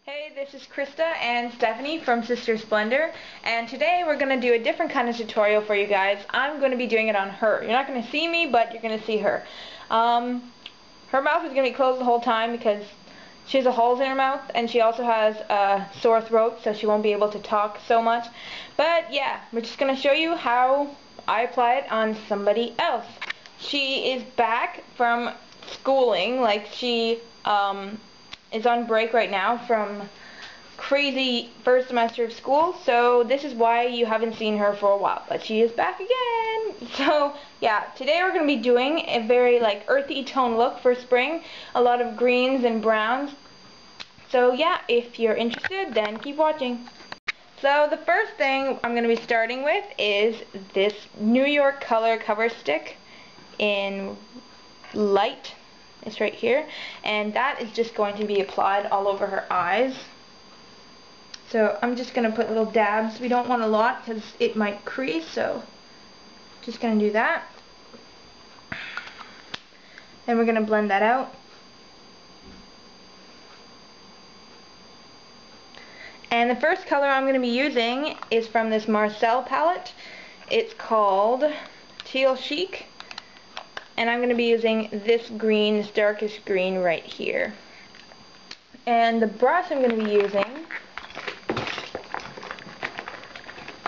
Hey, this is Krista and Stephanie from Sister Splendor, and today we're going to do a different kind of tutorial for you guys. I'm going to be doing it on her. You're not going to see me, but you're going to see her. Her mouth is going to be closed the whole time because she has holes in her mouth, and she also has a sore throat, so she won't be able to talk so much. But yeah, we're just going to show you how I apply it on somebody else. She is back from schooling, like she is on break right now from crazy first semester of school, so this is why you haven't seen her for a while, but she is back again. So yeah, today we're going to be doing a very like earthy tone look for spring, a lot of greens and browns. So yeah, if you're interested, then keep watching. So the first thing I'm going to be starting with is this New York color cover stick in light. It's right here, and that is just going to be applied all over her eyes. So I'm just going to put little dabs. We don't want a lot because it might crease, so just going to do that. Then we're going to blend that out. And the first color I'm going to be using is from this Marcelle palette. It's called Teal Chic. And I'm going to be using this green, this darkest green right here. And the brush I'm going to be using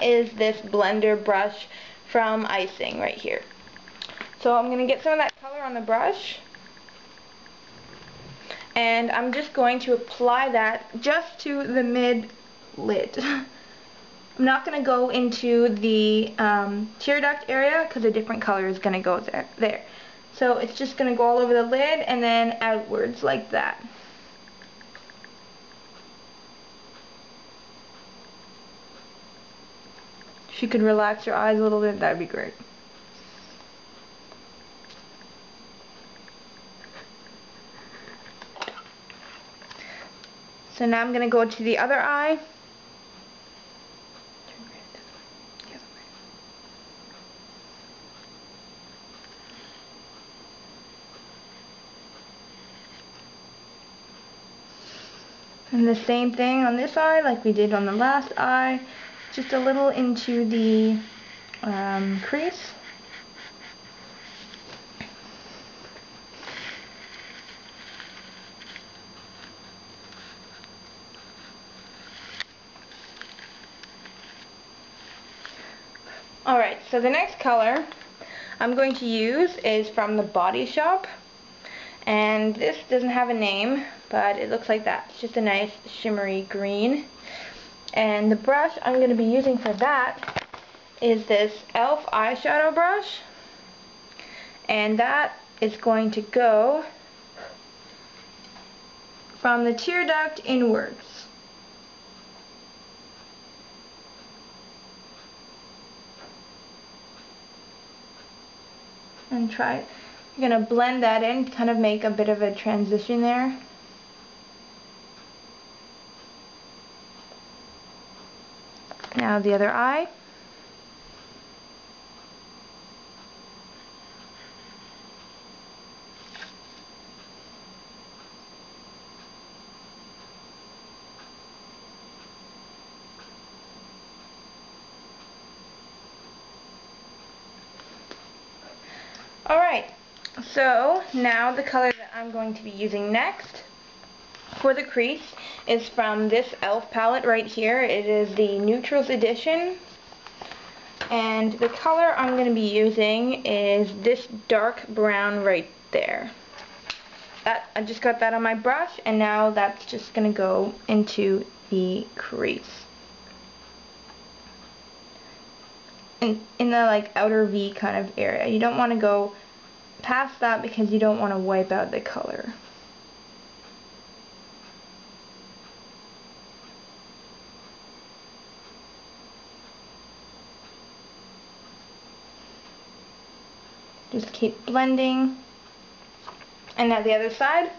is this blender brush from Icing right here. So I'm going to get some of that color on the brush, and I'm just going to apply that just to the mid-lid. I'm not going to go into the tear duct area because a different color is going to go there. So it's just going to go all over the lid and then outwards like that. If you could relax your eyes a little bit, that would be great. So now I'm going to go to the other eye. And the same thing on this eye like we did on the last eye, just a little into the crease. Alright, so the next color I'm going to use is from the Body Shop, and this doesn't have a name, but it looks like that. It's just a nice shimmery green. And the brush I'm going to be using for that is this e.l.f. eyeshadow brush, and that is going to go from the tear duct inwards. And try it. You're going to blend that in, kind of make a bit of a transition there. Now the other eye. Alright, so now the color that I'm going to be using next for the crease is from this e.l.f. palette right here. It is the Neutrals edition, and the color I'm going to be using is this dark brown right there. I just got that on my brush, and now that's just going to go into the crease. In the like outer V kind of area. You don't want to go past that because you don't want to wipe out the color. Just keep blending. And now the other side.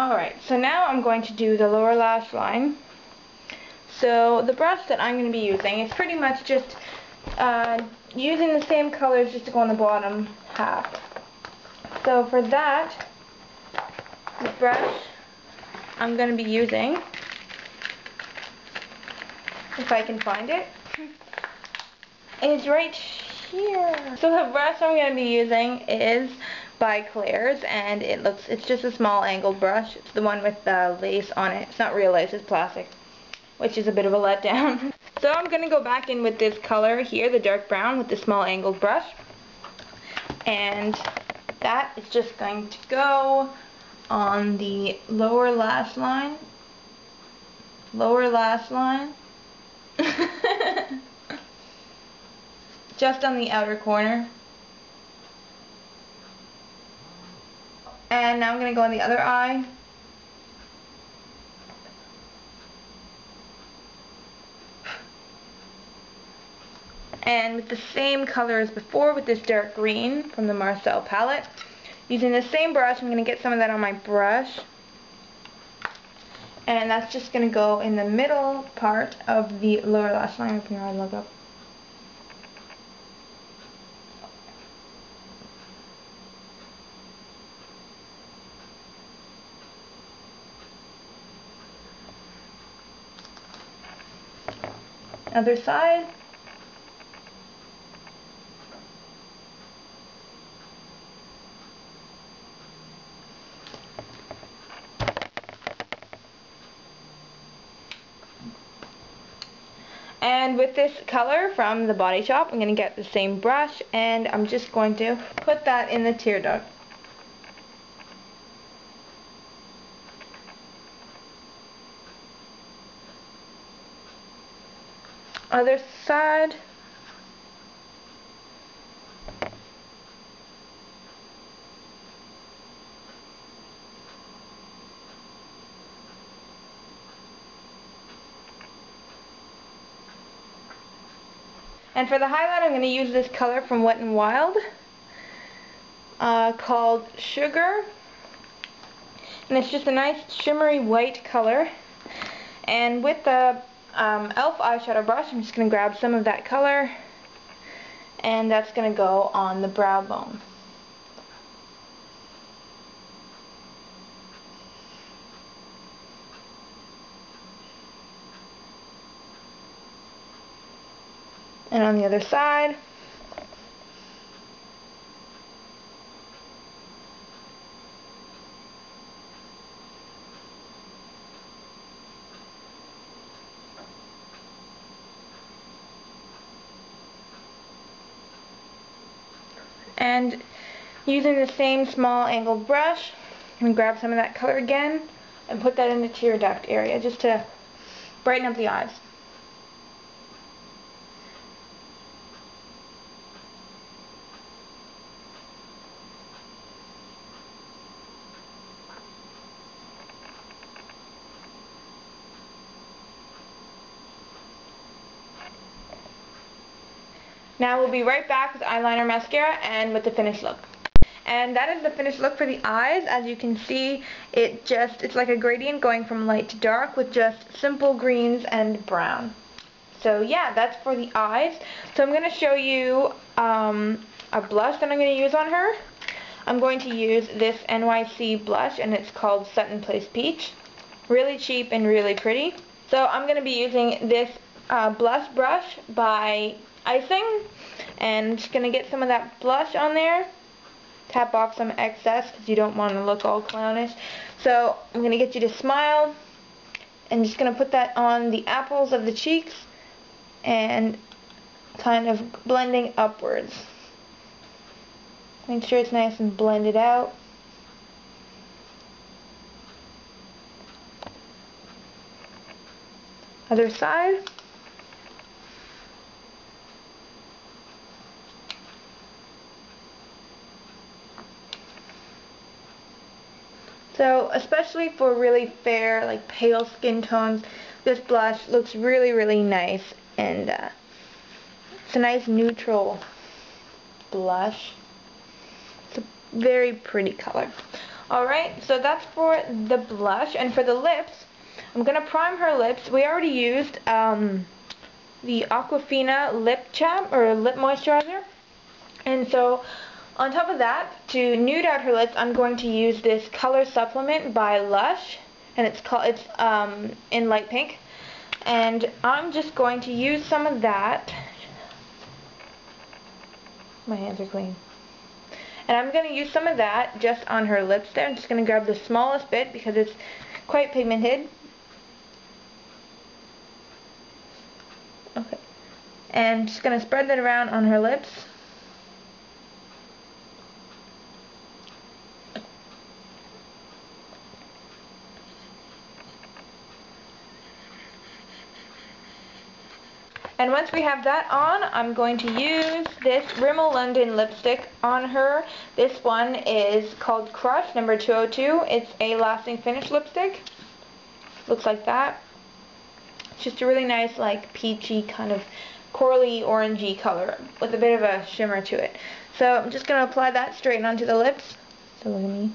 Alright, so now I'm going to do the lower lash line. So the brush that I'm going to be using is pretty much just using the same colors just to go on the bottom half. So for that, the brush I'm going to be using, if I can find it, is right here. So the brush I'm going to be using is by Claire's, and it's just a small angled brush. It's the one with the lace on it. It's not real lace, it's plastic, which is a bit of a letdown. So I'm going to go back in with this color here, the dark brown, with the small angled brush. And that is just going to go on the lower lash line. Lower lash line. Just on the outer corner. And now I'm going to go on the other eye. And with the same color as before, with this dark green from the Marcelle palette. Using the same brush, I'm going to get some of that on my brush. And that's just going to go in the middle part of the lower lash line. Open your eye, look up. Other side. And with this color from the Body Shop, I'm going to get the same brush, and I'm just going to put that in the tear duct. Other side. And for the highlight, I'm going to use this color from Wet n Wild called Sugar. And it's just a nice shimmery white color. And with the e.l.f. eyeshadow brush, I'm just going to grab some of that color, and that's going to go on the brow bone. And on the other side. And using the same small angled brush, I'm going to grab some of that color again and put that in the tear duct area just to brighten up the eyes. Now we'll be right back with eyeliner, mascara, and with the finished look. And that is the finished look for the eyes. As you can see, it's like a gradient going from light to dark with just simple greens and brown. So yeah, that's for the eyes. So I'm going to show you a blush that I'm going to use on her. I'm going to use this NYC blush, and it's called Sutton Place Peach. Really cheap and really pretty. So I'm going to be using this blush brush by Icing, and I'm just going to get some of that blush on there, tap off some excess because you don't want to look all clownish. So I'm going to get you to smile, and just going to put that on the apples of the cheeks and kind of blending upwards. Make sure it's nice and blended out. Other side. So, especially for really fair, like pale skin tones, this blush looks really, really nice, and it's a nice neutral blush. It's a very pretty color. Alright, so that's for the blush. And for the lips, I'm going to prime her lips. We already used the Aquafina lip chap, or lip moisturizer. And so, on top of that, to nude out her lips, I'm going to use this color supplement by Lush. And it's in light pink. And I'm just going to use some of that. My hands are clean. And I'm going to use some of that just on her lips there. I'm just going to grab the smallest bit because it's quite pigmented. Okay. And just going to spread that around on her lips. And once we have that on, I'm going to use this Rimmel London lipstick on her. This one is called Crush, number 202. It's a lasting finish lipstick. Looks like that. It's just a really nice, like, peachy, kind of corally, orangey color with a bit of a shimmer to it. So I'm just going to apply that straight onto the lips. So look at me.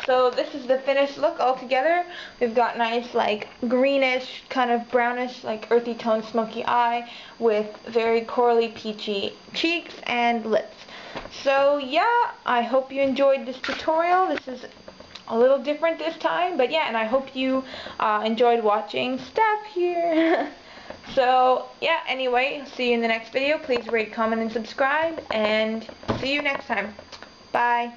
So this is the finished look all together. We've got nice, like, greenish, kind of brownish, like, earthy tone smoky eye with very corally, peachy cheeks and lips. So yeah, I hope you enjoyed this tutorial. This is a little different this time, but yeah, and I hope you enjoyed watching Stef here. So yeah, anyway, see you in the next video. Please rate, comment, and subscribe, and see you next time. Bye.